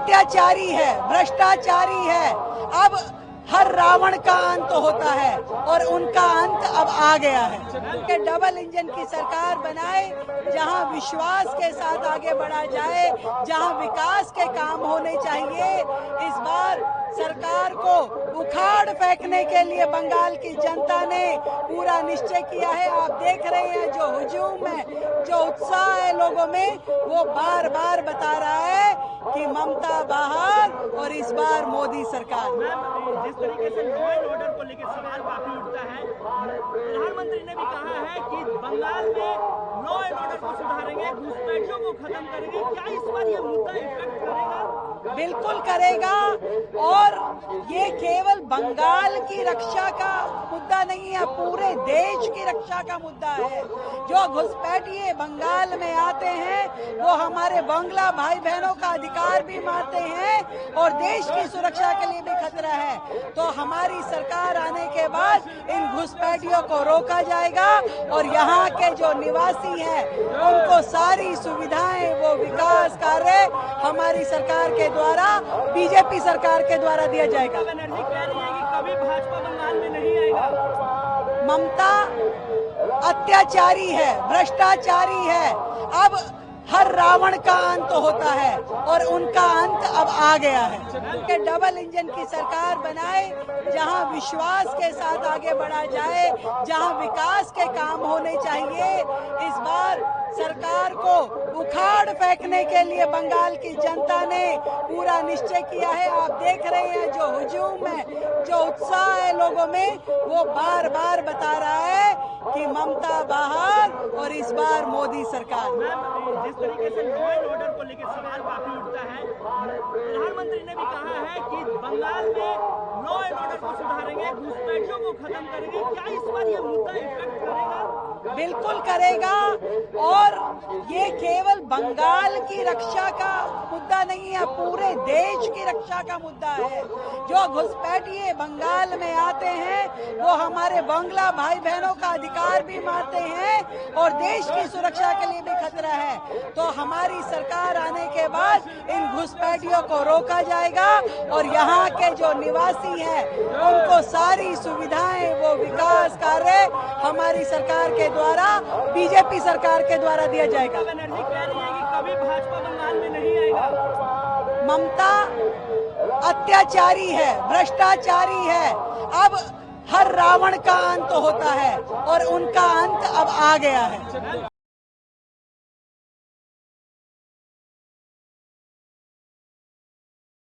अत्याचारी है, भ्रष्टाचारी है। अब हर रावण का अंत होता है और उनका अंत अब आ गया है। डबल इंजन की सरकार बनाए, जहां विश्वास के साथ आगे बढ़ा जाए, जहां विकास के काम होने चाहिए। इस बार सरकार को उखाड़ फेंकने के लिए बंगाल की जनता ने पूरा निश्चय किया है। आप देख रहे हैं जो हुजूम है, जो उत्साह है लोगों में, वो बार बार बता रहा है कि ममता बाहर और इस बार मोदी सरकार। जिस तरीके से लॉ एंड ऑर्डर को लेकर सवाल काफी उठता है, प्रधानमंत्री ने भी कहा है कि बंगाल में लॉ एंड ऑर्डर को सुधारेंगे, घुसपैठियों को खत्म करेंगे। क्या इस बार ये मुद्दा इफेक्ट करेगा? बिल्कुल करेगा। और ये केवल बंगाल की रक्षा का मुद्दा नहीं है, पूरे देश की रक्षा का मुद्दा है। जो घुसपैठिए बंगाल में आते हैं वो हमारे बांग्ला भाई बहनों का अधिकार भी मारते हैं और देश की सुरक्षा के लिए भी खतरा है। तो हमारी सरकार आने के बाद इन घुसपैठियों को रोका जाएगा और यहाँ के जो निवासी हैं उनको सारी सुविधाएं, वो विकास कार्य हमारी सरकार के द्वारा, बीजेपी सरकार के द्वारा दिया जाएगा। बनर्जी कह रही है कि कभी भाजपा बंगाल में नहीं आएगा। ममता अत्याचारी है, भ्रष्टाचारी है। अब हर रावण का अंत होता है और उनका अंत अब आ गया है। डबल इंजन की सरकार बनाए, जहां विश्वास के साथ आगे बढ़ा जाए, जहां विकास के काम होने चाहिए। इस बार सरकार को उखाड़ फेंकने के लिए बंगाल की जनता ने पूरा निश्चय किया है। आप देख रहे हैं जो हुजूम है, जो उत्साह है लोगों में, वो बार बार बता रहा है कि ममता बाहर और इस बार मोदी सरकार। जिस तरीके से लॉ एंड ऑर्डर को लेकर सवाल काफी उठता है, प्रधानमंत्री ने भी कहा है कि बंगाल में लॉ एंड ऑर्डर को सुधारेंगे, घुसपैठियों को खत्म करेंगे। क्या इस बार ये मुद्दा इफेक्ट करेगा? बिल्कुल करेगा। और ये केवल बंगाल की रक्षा का मुद्दा नहीं है, पूरे देश की रक्षा का मुद्दा है। जो घुसपैठिए बंगाल में आते हैं वो हमारे बांग्ला भाई बहनों का अधिकार भी मारते हैं और देश की सुरक्षा के लिए भी खतरा है। तो हमारी सरकार आने के बाद इन घुसपैठियों को रोका जाएगा और यहाँ के जो निवासी हैं उनको सारी सुविधाएं, वो विकास कार्य हमारी सरकार के द्वारा, बीजेपी सरकार के द्वारा दिया जाएगा। बनर्जी कह रही है कि कभी भाजपा बंगाल में नहीं आएगा। ममता अत्याचारी है, भ्रष्टाचारी है। अब हर रावण का अंत होता है और उनका अंत अब आ गया है।